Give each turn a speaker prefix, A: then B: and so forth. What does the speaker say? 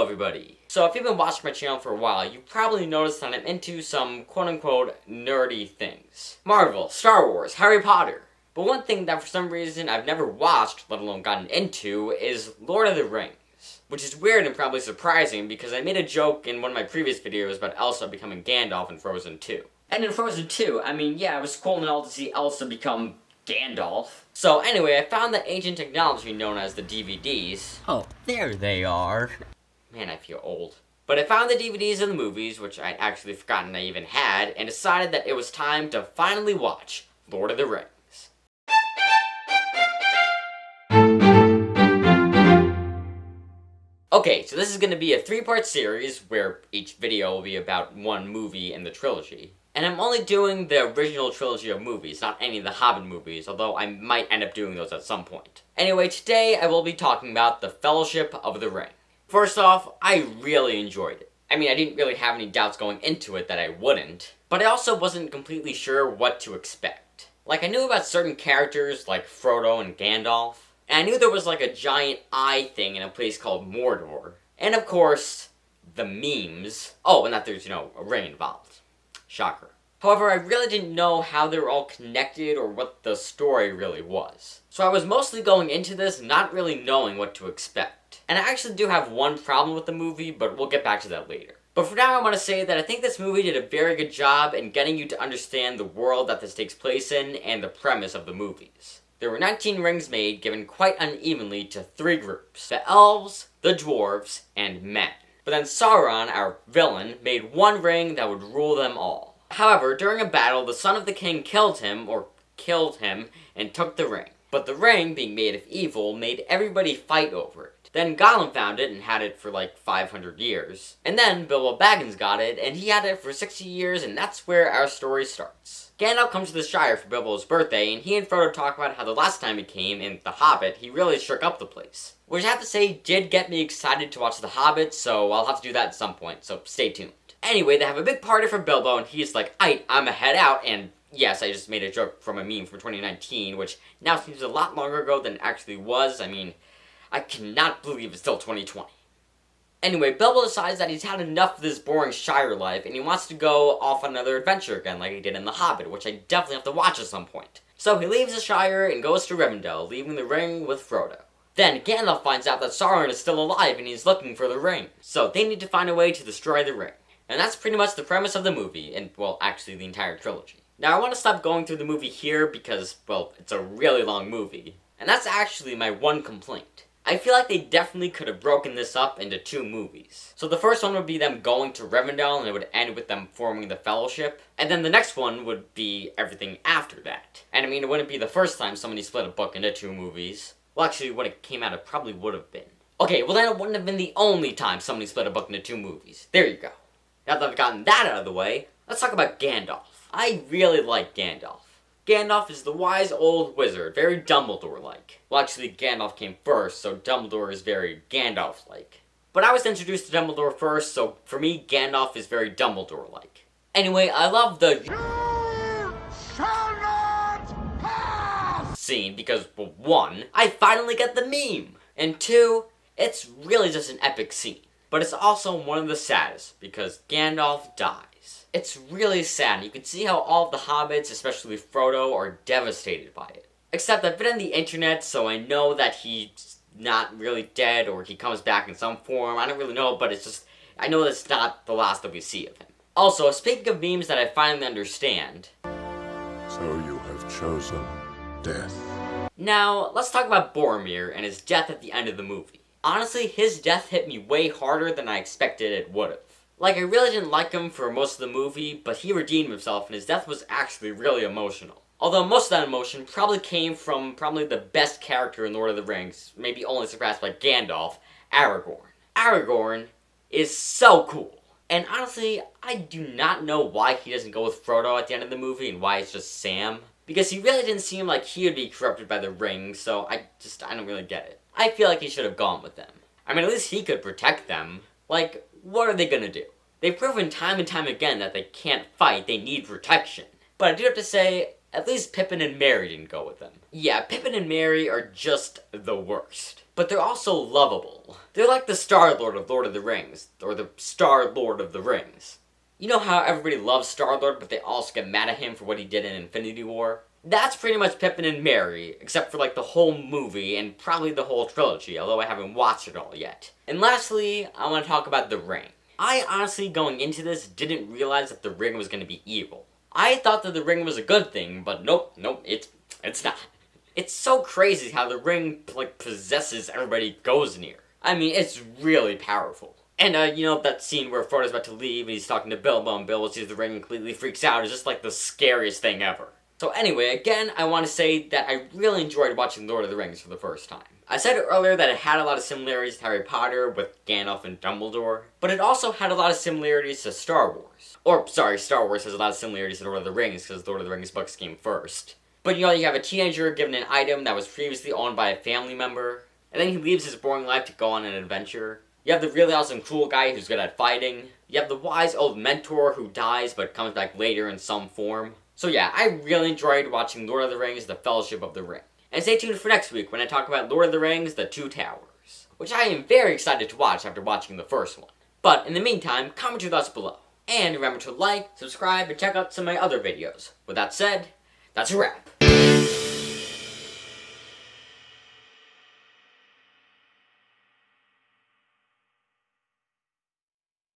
A: everybody! So if you've been watching my channel for a while, you've probably noticed that I'm into some quote-unquote nerdy things. Marvel, Star Wars, Harry Potter. But one thing that for some reason I've never watched, let alone gotten into, is Lord of the Rings. Which is weird and probably surprising because I made a joke in one of my previous videos about Elsa becoming Gandalf in Frozen 2. And in Frozen 2, I mean, yeah, it was cool and all to see Elsa become Gandalf. So anyway, I found the ancient technology known as the DVDs.
B: Oh, there they are.
A: Man, I feel old. But I found the DVDs of the movies, which I'd actually forgotten I even had, and decided that it was time to finally watch Lord of the Rings. Okay, so this is going to be a 3-part series where each video will be about one movie in the trilogy. And I'm only doing the original trilogy of movies, not any of the Hobbit movies, although I might end up doing those at some point. Anyway, today I will be talking about The Fellowship of the Ring. First off, I really enjoyed it. I mean, I didn't really have any doubts going into it that I wouldn't, but I also wasn't completely sure what to expect. Like, I knew about certain characters like Frodo and Gandalf, and I knew there was like a giant eye thing in a place called Mordor. And of course, the memes. Oh, and that there's, a ring involved. Shocker. However, I really didn't know how they were all connected or what the story really was. So I was mostly going into this not really knowing what to expect. And I actually do have one problem with the movie, but we'll get back to that later. But for now, I want to say that I think this movie did a very good job in getting you to understand the world that this takes place in and the premise of the movies. There were 19 rings made, given quite unevenly to 3 groups: the elves, the dwarves, and men. But then Sauron, our villain, made one ring that would rule them all. However, during a battle, the son of the king killed him, and took the ring. But the ring, being made of evil, made everybody fight over it. Then Gollum found it and had it for like 500 years. And then Bilbo Baggins got it, and he had it for 60 years, and that's where our story starts. Gandalf comes to the Shire for Bilbo's birthday, and he and Frodo talk about how the last time he came, in The Hobbit, he really shook up the place. Which I have to say did get me excited to watch The Hobbit, so I'll have to do that at some point, so stay tuned. Anyway, they have a big party for Bilbo, and he's like, I'm a head out, and yes, I just made a joke from a meme from 2019, which now seems a lot longer ago than it actually was. I mean, I cannot believe it's still 2020. Anyway, Bilbo decides that he's had enough of this boring Shire life, and he wants to go off on another adventure again, like he did in The Hobbit, which I definitely have to watch at some point. So he leaves the Shire and goes to Rivendell, leaving the ring with Frodo. Then Gandalf finds out that Sauron is still alive and he's looking for the ring, so they need to find a way to destroy the ring. And that's pretty much the premise of the movie, and, well, actually the entire trilogy. Now, I want to stop going through the movie here because, well, it's a really long movie. And that's actually my one complaint. I feel like they definitely could have broken this up into 2 movies. So the first one would be them going to Rivendell, and it would end with them forming the Fellowship. And then the next one would be everything after that. And I mean, it wouldn't be the first time somebody split a book into 2 movies. Well, actually, when it came out, it probably would have been. Okay, well then it wouldn't have been the only time somebody split a book into 2 movies. There you go. Now that I've gotten that out of the way, let's talk about Gandalf. I really like Gandalf. Gandalf is the wise old wizard, very Dumbledore-like. Well, actually, Gandalf came first, so Dumbledore is very Gandalf-like. But I was introduced to Dumbledore first, so for me, Gandalf is very Dumbledore-like. Anyway, I love the "You shall not pass" scene because, well, 1, I finally get the meme, and 2, it's really just an epic scene. But it's also one of the saddest, because Gandalf dies. It's really sad. You can see how all of the hobbits, especially Frodo, are devastated by it. Except I've been on the internet, so I know that he's not really dead, or he comes back in some form. I don't really know, but it's just, I know that's not the last that we see of him. Also, speaking of memes that I finally understand.
C: So you have chosen death.
A: Now, let's talk about Boromir and his death at the end of the movie. Honestly, his death hit me way harder than I expected it would've. Like, I really didn't like him for most of the movie, but he redeemed himself and his death was actually really emotional. Although most of that emotion probably came from the best character in Lord of the Rings, maybe only surpassed by Gandalf, Aragorn. Aragorn is so cool. And honestly, I do not know why he doesn't go with Frodo at the end of the movie and why it's just Sam. Because he really didn't seem like he would be corrupted by the ring, so I don't really get it. I feel like he should have gone with them. I mean, at least he could protect them. Like, what are they gonna do? They've proven time and time again that they can't fight, they need protection. But I do have to say, at least Pippin and Merry didn't go with them. Yeah, Pippin and Merry are just the worst. but they're also lovable. They're like the Star-Lord of Lord of the Rings, or the Star-Lord of the Rings. You know how everybody loves Star-Lord, but they also get mad at him for what he did in Infinity War? That's pretty much Pippin and Merry, except for like the whole movie and probably the whole trilogy, although I haven't watched it all yet. And lastly, I want to talk about the ring. I honestly, going into this, didn't realize that the ring was going to be evil. I thought that the ring was a good thing, but nope, it's not. It's so crazy how the ring, like, possesses everybody it goes near. I mean, it's really powerful. And, you know, that scene where Frodo's about to leave and he's talking to Bilbo and Bilbo sees the ring and completely freaks out is just, like, the scariest thing ever. So anyway, again, I want to say that I really enjoyed watching Lord of the Rings for the first time. I said earlier that it had a lot of similarities to Harry Potter with Gandalf and Dumbledore, but it also had a lot of similarities to Star Wars. Or, sorry, Star Wars has a lot of similarities to Lord of the Rings because Lord of the Rings books came first. But, you know, you have a teenager given an item that was previously owned by a family member, and then he leaves his boring life to go on an adventure. You have the really awesome cool guy who's good at fighting. You have the wise old mentor who dies but comes back later in some form. So yeah, I really enjoyed watching Lord of the Rings, The Fellowship of the Ring. And stay tuned for next week when I talk about Lord of the Rings, The Two Towers, which I am very excited to watch after watching the first one. But in the meantime, comment your thoughts below. And remember to like, subscribe, and check out some of my other videos. With that said, that's a wrap.